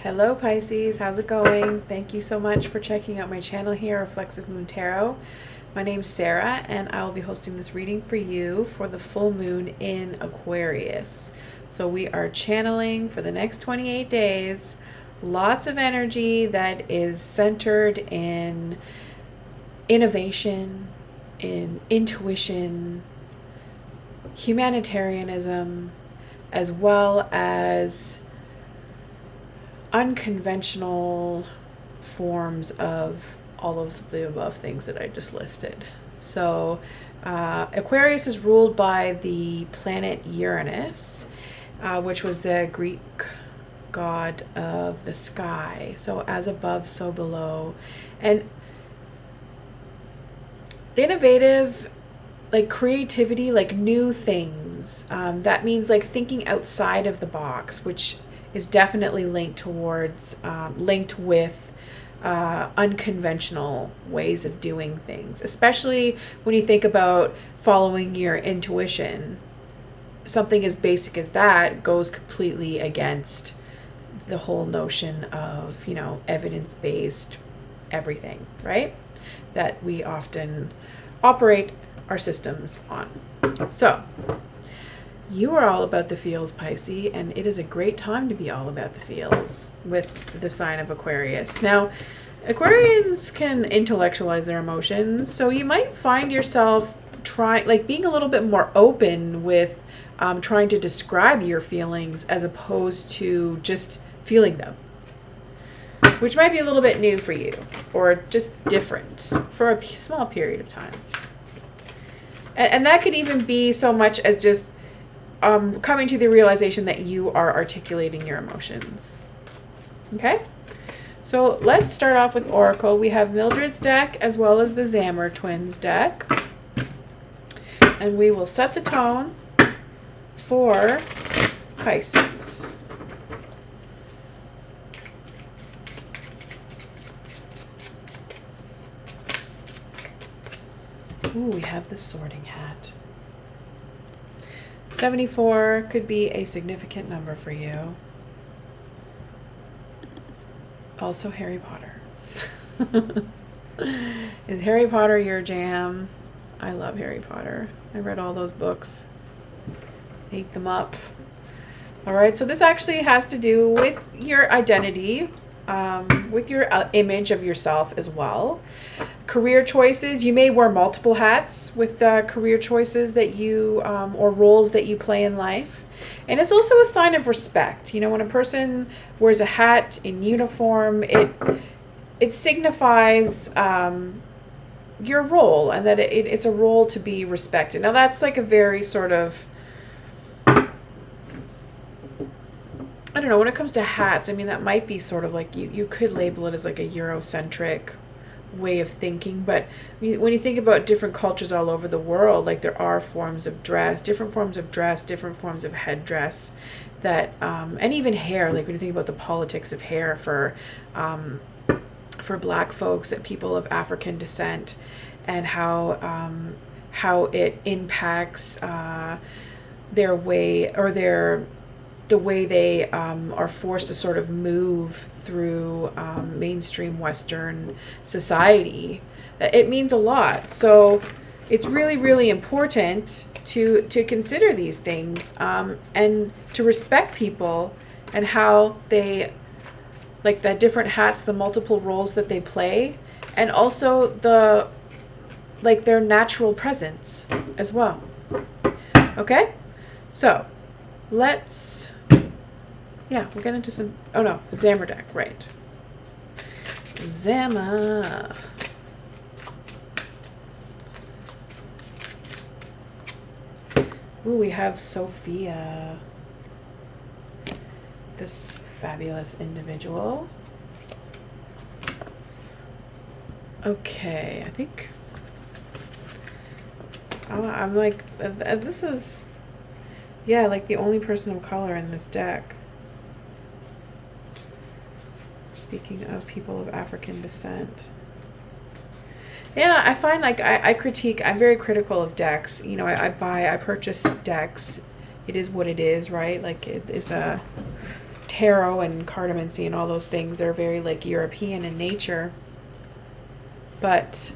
Hello Pisces, how's it going? Thank you so much for checking out my channel here, Reflexive Moon Tarot. My name's Sarah and I will be hosting this reading for you for the full moon in Aquarius. So we are channeling for the next 28 days, lots of energy that is centered in innovation, in intuition, humanitarianism, as well as unconventional forms of all of the above things that I just listed. So Aquarius is ruled by the planet Uranus, which was the Greek god of the sky. So as above, so below. And innovative, like creativity, like new things. That means like thinking outside of the box, which is definitely linked with unconventional ways of doing things, especially when you think about following your intuition. Something as basic as that goes completely against the whole notion of, evidence-based everything, right? That we often operate our systems on. So you are all about the feels, Pisces, and it is a great time to be all about the feels with the sign of Aquarius. Now, Aquarians can intellectualize their emotions, so you might find yourself being a little bit more open with trying to describe your feelings as opposed to just feeling them, which might be a little bit new for you or just different for a small period of time. And that could even be so much as just coming to the realization that you are articulating your emotions. Okay? So let's start off with Oracle. We have Mildred's deck as well as the Zammer twins deck. And we will set the tone for Pisces. Ooh, we have the sorting hat. 74 could be a significant number for you. Also Harry Potter. Is Harry Potter your jam? I love Harry Potter. I read all those books. Ate them up. All right, so this actually has to do with your identity, with your image of yourself as well. Career choices, you may wear multiple hats with career choices that you, or roles that you play in life. And it's also a sign of respect. When a person wears a hat in uniform, it signifies your role and that it's a role to be respected. Now that's like a very sort of, I don't know, when it comes to hats, that might be sort of like you could label it as like a Eurocentric way of thinking, but when you think about different cultures all over the world, like there are different forms of headdress that, and even hair, like when you think about the politics of hair for Black folks and people of African descent, and how it impacts their way or the way they are forced to sort of move through mainstream Western society. It means a lot. So it's really, really important to consider these things and to respect people and how they, like the different hats, the multiple roles that they play, and also their natural presence as well. Okay? So we'll get into some, Zammer deck, right. Zammer. Ooh, we have Sophia. This fabulous individual. Okay, I think I'm like, this is, like the only person of color in this deck. Speaking of people of African descent. Yeah, I find like I'm very critical of decks. I purchase decks. It is what it is, right? Like it is a tarot and cartomancy and all those things, they're very like European in nature. But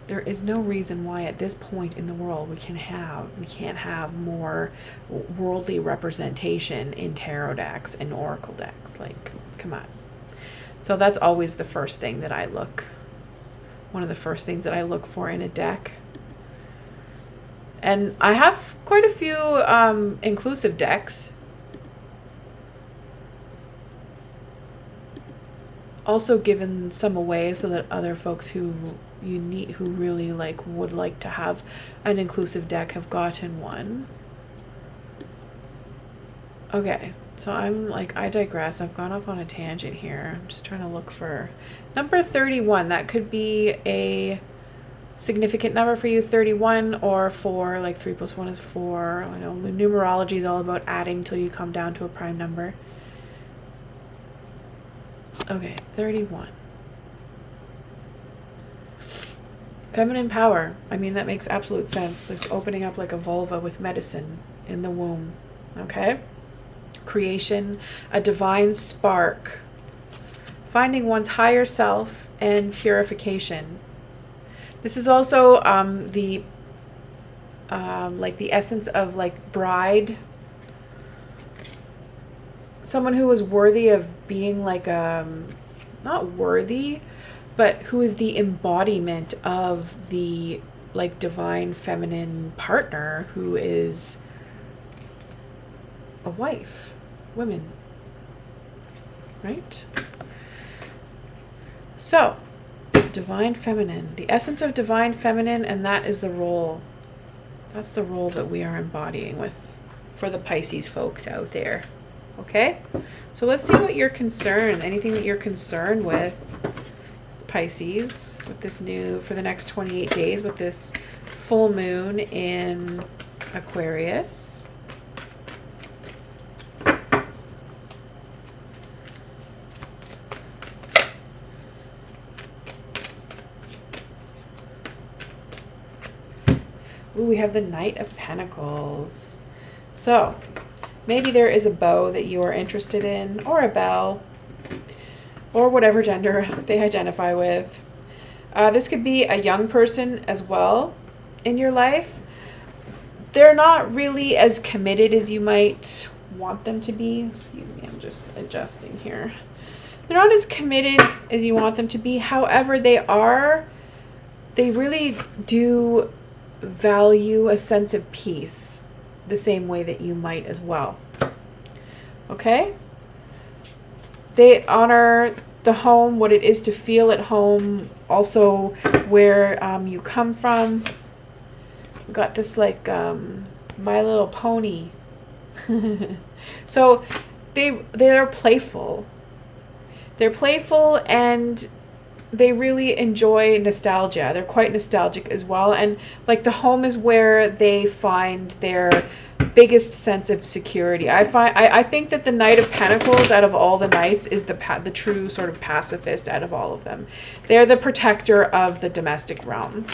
there is no reason why at this point in the world we can't have more worldly representation in tarot decks and oracle decks. Like, come on. So that's always the first thing that I look. One of the first things that I look for in a deck. And I have quite a few inclusive decks. Also given some away so that other folks who really like would like to have an inclusive deck have gotten one. Okay, so I digress. I've gone off on a tangent here. I'm just trying to look for number 31. That could be a significant number for you, 31 or 4, like 3 plus 1 is 4. I know numerology is all about adding till you come down to a prime number. Okay, 31. Feminine power. I mean, that makes absolute sense. It's opening up like a vulva with medicine in the womb. Okay? Creation, a divine spark. Finding one's higher self and purification. This is also the essence of like bride. Someone who is worthy of being like not worthy, but who is the embodiment of the like divine feminine partner, who is a wife, women, right? So divine feminine, the essence of divine feminine, and that is the role. That's the role that we are embodying with for the Pisces folks out there. Okay, so let's see what you're concerned, anything that you're concerned with, Pisces, with this new, for the next 28 days, with this full moon in Aquarius. Ooh, we have the Knight of Pentacles. So maybe there is a beau that you are interested in, or a belle, or whatever gender they identify with. This could be a young person as well in your life. They're not really as committed as you might want them to be. Excuse me, I'm just adjusting here. They're not as committed as you want them to be. However, they really do value a sense of peace the same way that you might as well. Okay? They honor the home, what it is to feel at home, also where you come from. We've got this like My Little Pony. So they're playful. They're playful and they really enjoy nostalgia. They're quite nostalgic as well. And like the home is where they find their biggest sense of security. I think that the Knight of Pentacles out of all the knights is the true sort of pacifist out of all of them. They're the protector of the domestic realm.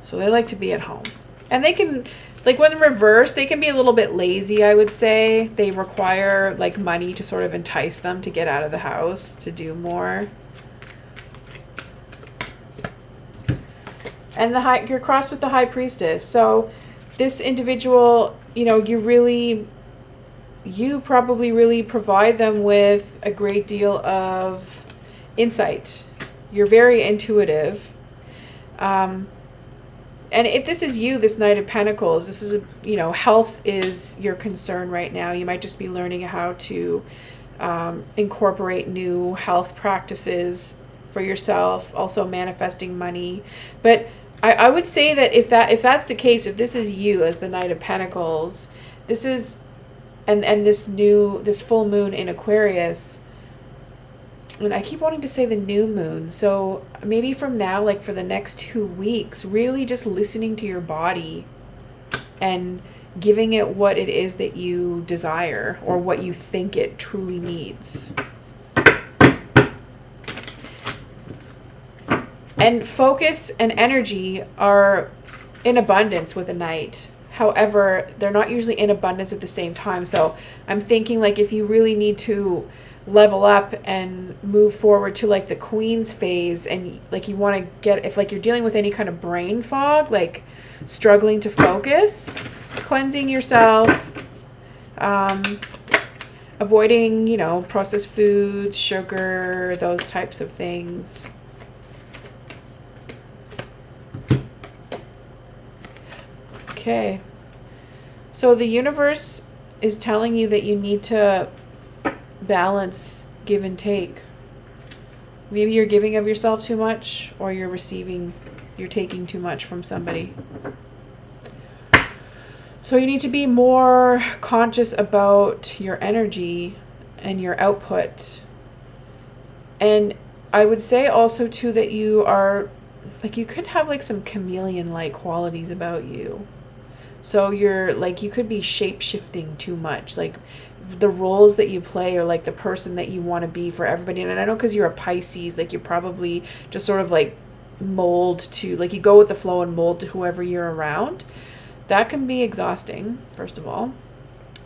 So they like to be at home. And they can, like when in reverse, they can be a little bit lazy, I would say. They require like money to sort of entice them to get out of the house, to do more. And you're crossed with the High Priestess. So this individual, you probably really provide them with a great deal of insight. You're very intuitive. And if this is you, this Knight of Pentacles, this is, health is your concern right now. You might just be learning how to incorporate new health practices for yourself, also manifesting money. But I would say that if that's the case, if this is you as the Knight of Pentacles, this is, and this full moon in Aquarius, and I keep wanting to say the new moon. So maybe from now, like for the next 2 weeks, really just listening to your body and giving it what it is that you desire or what you think it truly needs. And focus and energy are in abundance with a knight. However, they're not usually in abundance at the same time. So I'm thinking like if you really need to level up and move forward to like the queen's phase, and like you want to get, if like you're dealing with any kind of brain fog, like struggling to focus, cleansing yourself, avoiding, you know, processed foods, sugar, those types of things. Okay. So the universe is telling you that you need to balance give and take. Maybe you're giving of yourself too much, or you're taking too much from somebody. So you need to be more conscious about your energy and your output. And I would say also too that you are, like, you could have like some chameleon-like qualities about you. So you're like, you could be shape-shifting too much. Like the roles that you play, or like the person that you want to be for everybody. And I know because you're a Pisces, like you probably just sort of like mold to, like you go with the flow and mold to whoever you're around. That can be exhausting, first of all.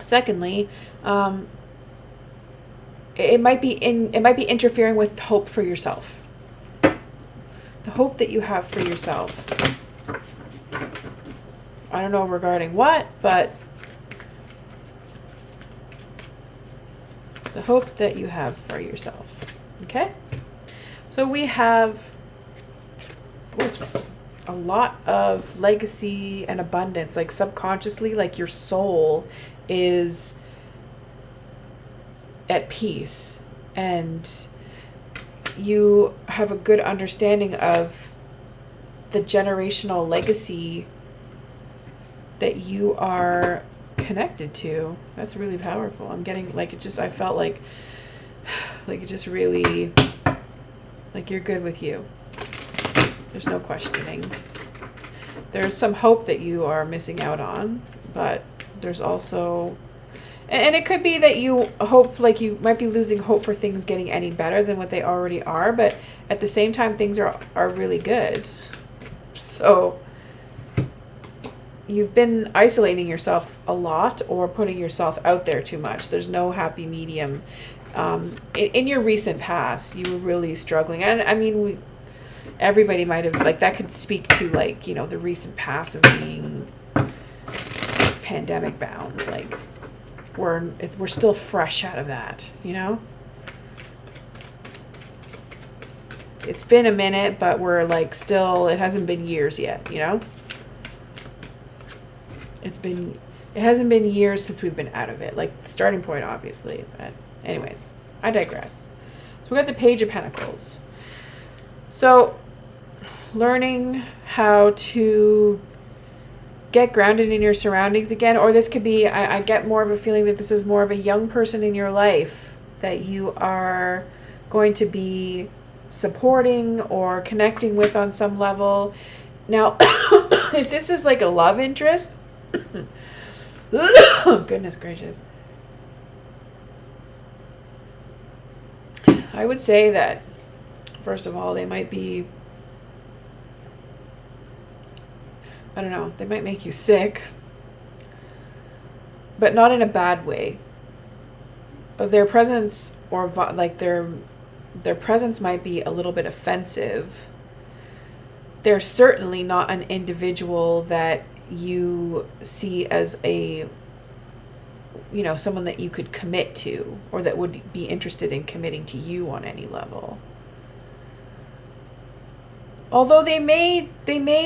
Secondly, it might be interfering with hope for yourself. The hope that you have for yourself. I don't know regarding what, but the hope that you have for yourself. Okay? So we have, a lot of legacy and abundance. Like subconsciously, like your soul is at peace, and you have a good understanding of the generational legacy that you are connected to. That's really powerful. I'm getting like, it just, I felt like it just really, like you're good with you. There's no questioning. There's some hope that you are missing out on, but there's also, and it could be that you hope, like you might be losing hope for things getting any better than what they already are, but at the same time, things are really good. So you've been isolating yourself a lot, or putting yourself out there too much. There's no happy medium. In your recent past, you were really struggling. And I mean, everybody might have, like, that could speak to, like, you know, the recent past of being pandemic bound. Like, we're still fresh out of that, you know? It's been a minute, but we're like still, it hasn't been years yet, you know? It hasn't been years since we've been out of it. Like, the starting point, obviously. But anyways, I digress. So we got the Page of Pentacles. So learning how to get grounded in your surroundings again, or this could be, I get more of a feeling that this is more of a young person in your life that you are going to be supporting or connecting with on some level. Now, if this is like a love interest, goodness gracious, I would say that, first of all, they might be, I don't know, they might make you sick, but not in a bad way. Their presence, or like their presence might be a little bit offensive. They're certainly not an individual that you see as a, you know, someone that you could commit to, or that would be interested in committing to you on any level. Although they may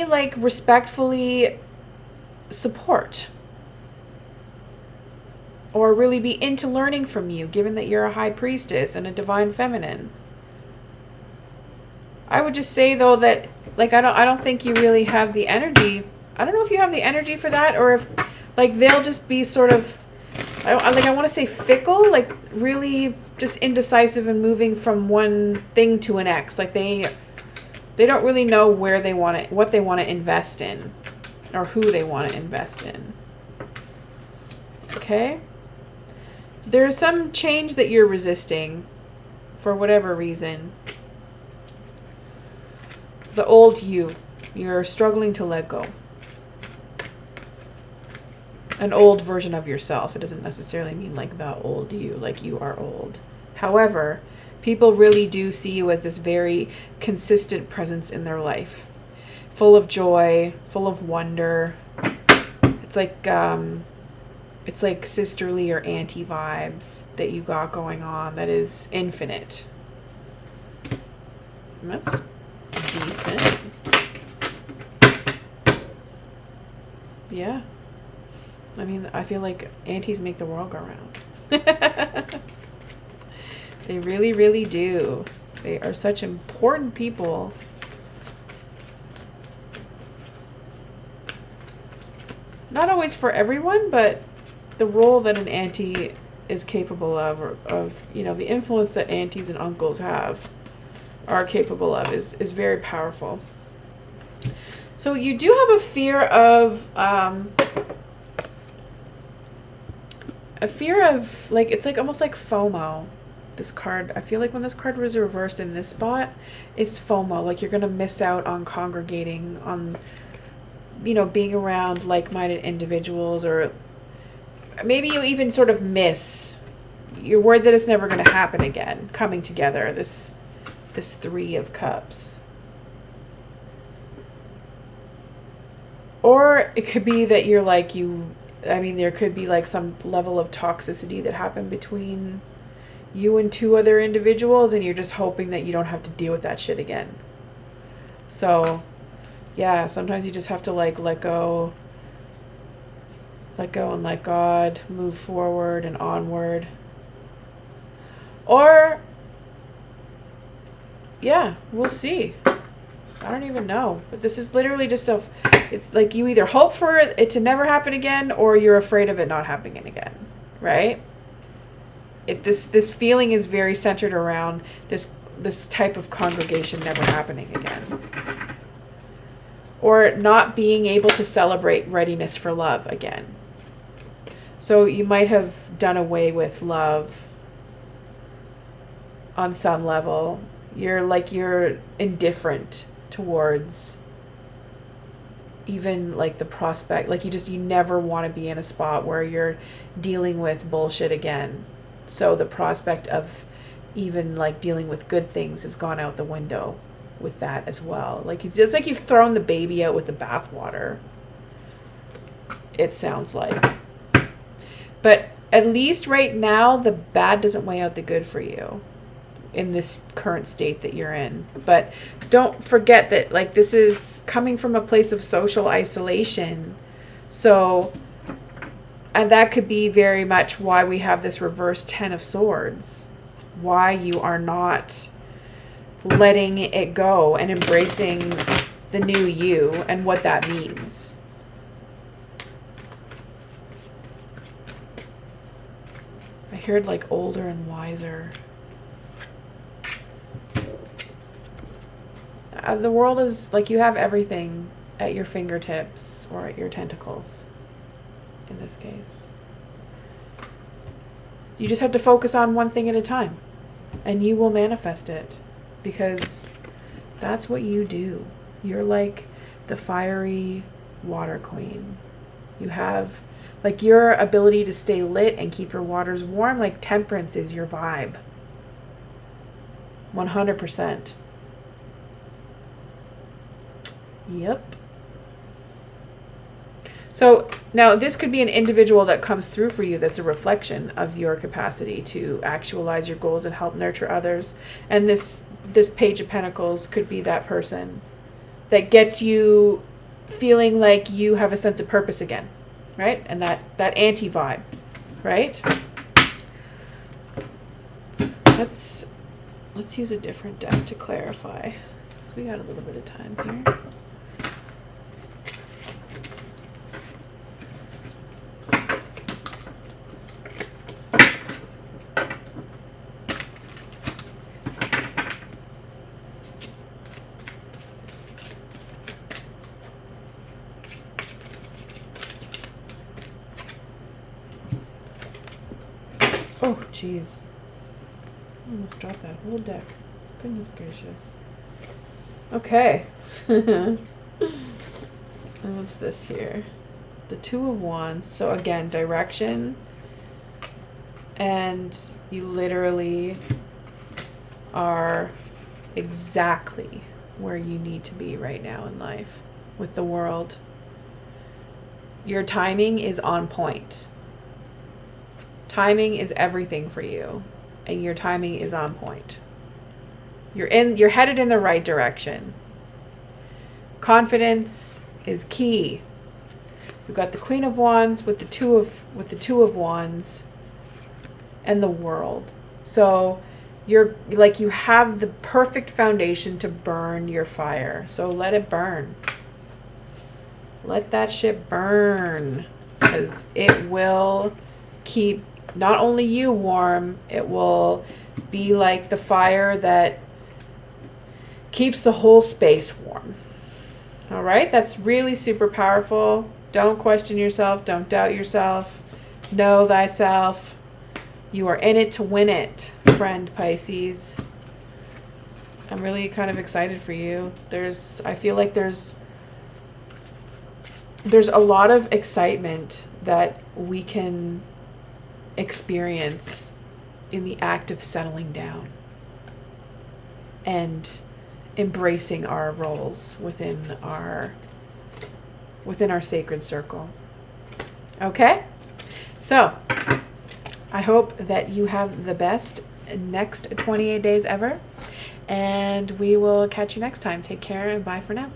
like respectfully support, or really be into learning from you, given that you're a high priestess and a divine feminine. I would just say though that, like, I don't think you really have the energy. I don't know if you have the energy for that, or if, like, they'll just be sort of, I want to say fickle, like really just indecisive and moving from one thing to an next. Like they don't really know where they want to, what they want to invest in, or who they want to invest in. Okay? There's some change that you're resisting for whatever reason. The old you're struggling to let go. an old version of yourself. It doesn't necessarily mean like the old you, like you are old. However, people really do see you as this very consistent presence in their life, full of joy, full of wonder. It's like sisterly or auntie vibes that you got going on that is infinite. And that's decent. Yeah. I mean, I feel like aunties make the world go round. They really, really do. They are such important people. Not always for everyone, but the role that an auntie is capable of, you know, the influence that aunties and uncles are capable of is very powerful. So you do have a fear of like, it's like almost like FOMO. This card, I feel like when this card was reversed in this spot, it's FOMO, like you're gonna miss out on congregating, on, you know, being around like-minded individuals, or maybe you even sort of you're worried that it's never going to happen again, coming together, this Three of Cups. Or it could be that you're like, there could be like some level of toxicity that happened between you and two other individuals, and you're just hoping that you don't have to deal with that shit again. So yeah, sometimes you just have to like let go and let God, move forward and onward. Or yeah, we'll see. I don't even know. But this is literally just it's like you either hope for it to never happen again, or you're afraid of it not happening again, right? This feeling is very centered around this type of congregation never happening again. Or not being able to celebrate readiness for love again. So you might have done away with love on some level. You're indifferent towards even like the prospect. Like you never want to be in a spot where you're dealing with bullshit again. So the prospect of even like dealing with good things has gone out the window with that as well. Like it's like you've thrown the baby out with the bathwater, it sounds like. But at least right now, the bad doesn't weigh out the good for you in this current state that you're in. But don't forget that like this is coming from a place of social isolation. So, and that could be very much why we have this reverse 10 of Swords. Why you are not letting it go and embracing the new you and what that means. I heard like older and wiser. The world is like you have everything at your fingertips or at your tentacles in this case. You just have to focus on one thing at a time and you will manifest it. Because that's what you do. You're like the fiery water queen. You have like your ability to stay lit and keep your waters warm. Like temperance is your vibe. 100%. Yep. So now this could be an individual that comes through for you that's a reflection of your capacity to actualize your goals and help nurture others. And this Page of Pentacles could be that person that gets you feeling like you have a sense of purpose again, right? And that auntie vibe, right? Let's use a different deck to clarify. So we got a little bit of time here. Oh, jeez. I almost dropped that whole deck. Goodness gracious. Okay. And what's this here? the Two of Wands. So again, direction, and you literally are exactly where you need to be right now in life with the world. Your timing is on point. Timing is everything for you, and your timing is on point. You're headed in the right direction. Confidence is key. You've got the Queen of Wands with the Two of Wands and the World. So you're like, you have the perfect foundation to burn your fire. So let it burn. Let that shit burn, because it will keep not only you warm, it will be like the fire that keeps the whole space warm. All right, that's really super powerful. Don't question yourself. Don't doubt yourself. Know thyself. You are in it to win it, friend Pisces. I'm really kind of excited for you. I feel like there's a lot of excitement that we can experience in the act of settling down and embracing our roles within our sacred circle. Okay? So, I hope that you have the best next 28 days ever, and we will catch you next time. Take care and bye for now.